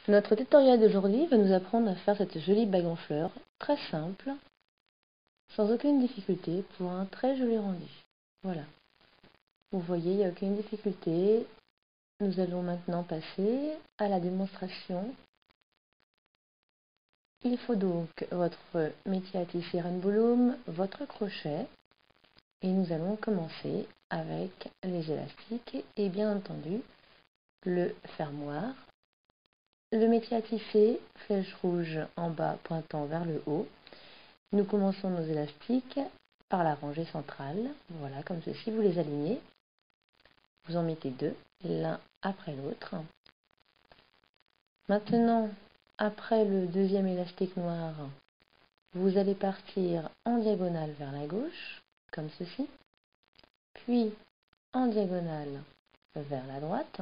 Notre tutoriel d'aujourd'hui va nous apprendre à faire cette jolie bague en fleurs, très simple, sans aucune difficulté, pour un très joli rendu. Voilà. Vous voyez, il n'y a aucune difficulté. Nous allons maintenant passer à la démonstration. Il faut donc votre métier à tisser Rainbow Loom, votre crochet, et nous allons commencer avec les élastiques et bien entendu le fermoir. Le métier à tisser, flèche rouge en bas pointant vers le haut. Nous commençons nos élastiques par la rangée centrale, voilà, comme ceci, vous les alignez. Vous en mettez deux, l'un après l'autre. Maintenant, après le deuxième élastique noir, vous allez partir en diagonale vers la gauche, comme ceci, puis en diagonale vers la droite,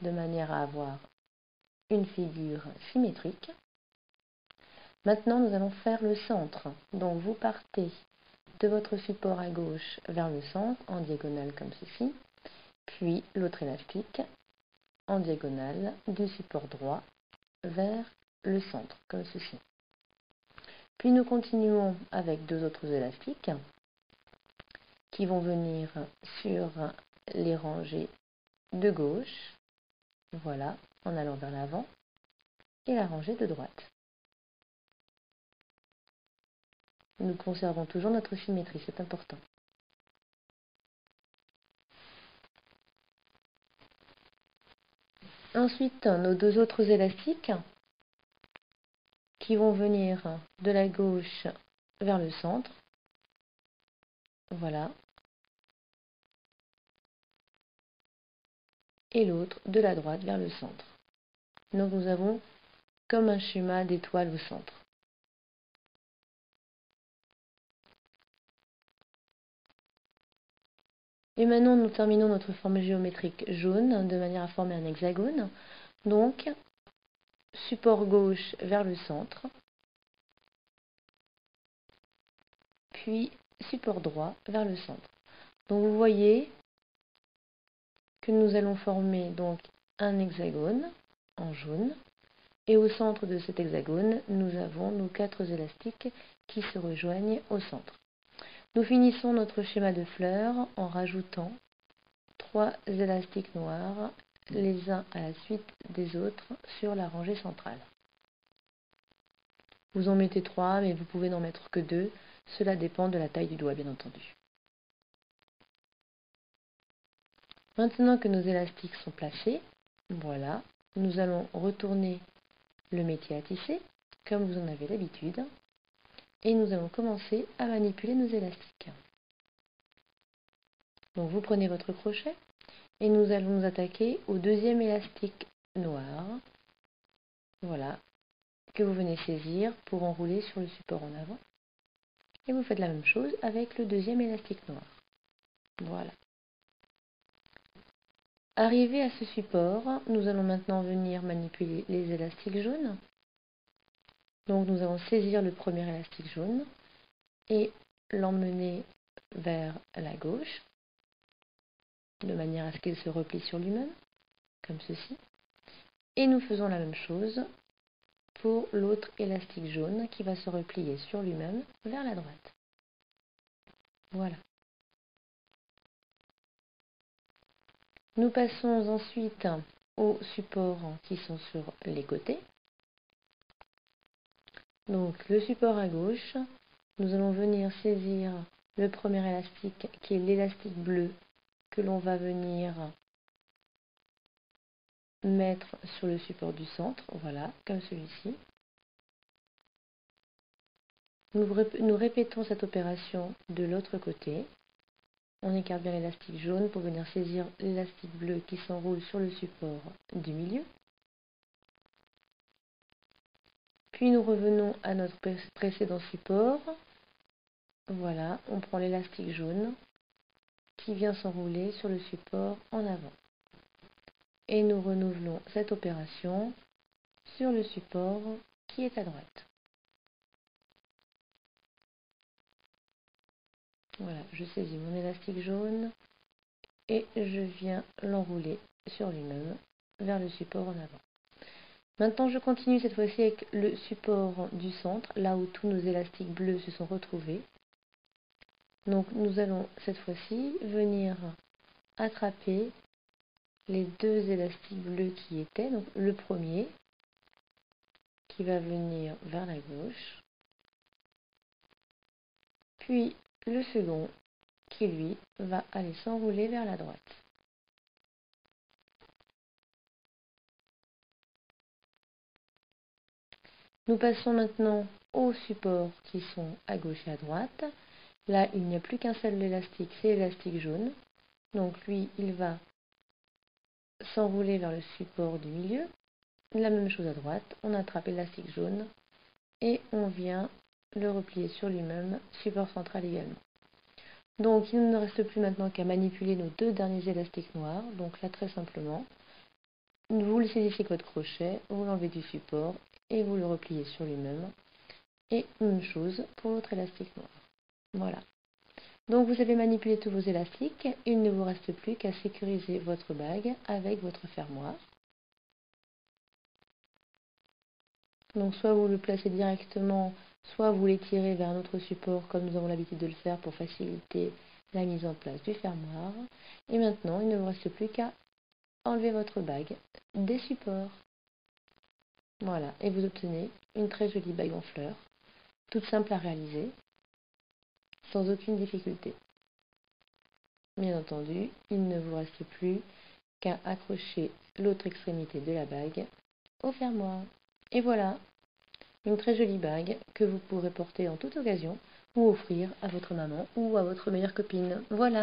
de manière à avoir une figure symétrique. Maintenant, nous allons faire le centre. Donc, vous partez de votre support à gauche vers le centre, en diagonale comme ceci, puis l'autre élastique en diagonale du support droit vers le centre, comme ceci. Puis nous continuons avec deux autres élastiques qui vont venir sur les rangées de gauche, voilà, en allant vers l'avant, et la rangée de droite. Nous conservons toujours notre symétrie, c'est important. Ensuite, nos deux autres élastiques qui vont venir de la gauche vers le centre. Voilà. Et l'autre de la droite vers le centre. Donc nous avons comme un schéma d'étoile au centre. Et maintenant nous terminons notre forme géométrique jaune de manière à former un hexagone. Donc support gauche vers le centre, puis support droit vers le centre. Donc vous voyez que nous allons former donc un hexagone en jaune. Et au centre de cet hexagone, nous avons nos quatre élastiques qui se rejoignent au centre. Nous finissons notre schéma de fleurs en rajoutant trois élastiques noirs, les uns à la suite des autres, sur la rangée centrale. Vous en mettez trois, mais vous pouvez n'en mettre que deux. Cela dépend de la taille du doigt, bien entendu. Maintenant que nos élastiques sont placés, voilà, nous allons retourner le métier à tisser, comme vous en avez l'habitude, et nous allons commencer à manipuler nos élastiques. Donc vous prenez votre crochet, et nous allons nous attaquer au deuxième élastique noir, voilà, que vous venez saisir pour enrouler sur le support en avant. Et vous faites la même chose avec le deuxième élastique noir. Voilà. Arrivé à ce support, nous allons maintenant venir manipuler les élastiques jaunes. Donc nous allons saisir le premier élastique jaune et l'emmener vers la gauche, de manière à ce qu'il se replie sur lui-même, comme ceci. Et nous faisons la même chose pour l'autre élastique jaune qui va se replier sur lui-même vers la droite. Voilà. Nous passons ensuite aux supports qui sont sur les côtés. Donc le support à gauche, nous allons venir saisir le premier élastique qui est l'élastique bleu que l'on va venir mettre sur le support du centre, voilà, comme celui-ci. Nous répétons cette opération de l'autre côté. On écarte bien l'élastique jaune pour venir saisir l'élastique bleu qui s'enroule sur le support du milieu. Puis nous revenons à notre précédent support. Voilà, on prend l'élastique jaune qui vient s'enrouler sur le support en avant. Et nous renouvelons cette opération sur le support qui est à droite. Voilà, je saisis mon élastique jaune et je viens l'enrouler sur lui-même vers le support en avant. Maintenant, je continue cette fois-ci avec le support du centre, là où tous nos élastiques bleus se sont retrouvés. Donc, nous allons cette fois-ci venir attraper les deux élastiques bleus qui étaient. Donc, le premier qui va venir vers la gauche, puis le second qui, lui, va aller s'enrouler vers la droite. Nous passons maintenant aux supports qui sont à gauche et à droite. Là, il n'y a plus qu'un seul élastique, c'est l'élastique jaune. Donc lui, il va s'enrouler vers le support du milieu. La même chose à droite, on attrape l'élastique jaune et on vient le replier sur lui-même, support central également. Donc il ne reste plus maintenant qu'à manipuler nos deux derniers élastiques noirs. Donc là, très simplement, vous le saisissez avec votre crochet, vous l'enlevez du support et vous le repliez sur lui-même. Et même chose pour l'autre élastique noir. Voilà. Donc vous avez manipulé tous vos élastiques, il ne vous reste plus qu'à sécuriser votre bague avec votre fermoir. Donc soit vous le placez directement, soit vous l'étirez vers un autre support comme nous avons l'habitude de le faire pour faciliter la mise en place du fermoir. Et maintenant, il ne vous reste plus qu'à enlever votre bague des supports. Voilà, et vous obtenez une très jolie bague en fleurs, toute simple à réaliser, sans aucune difficulté. Bien entendu, il ne vous reste plus qu'à accrocher l'autre extrémité de la bague au fermoir. Et voilà, une très jolie bague que vous pourrez porter en toute occasion ou offrir à votre maman ou à votre meilleure copine. Voilà.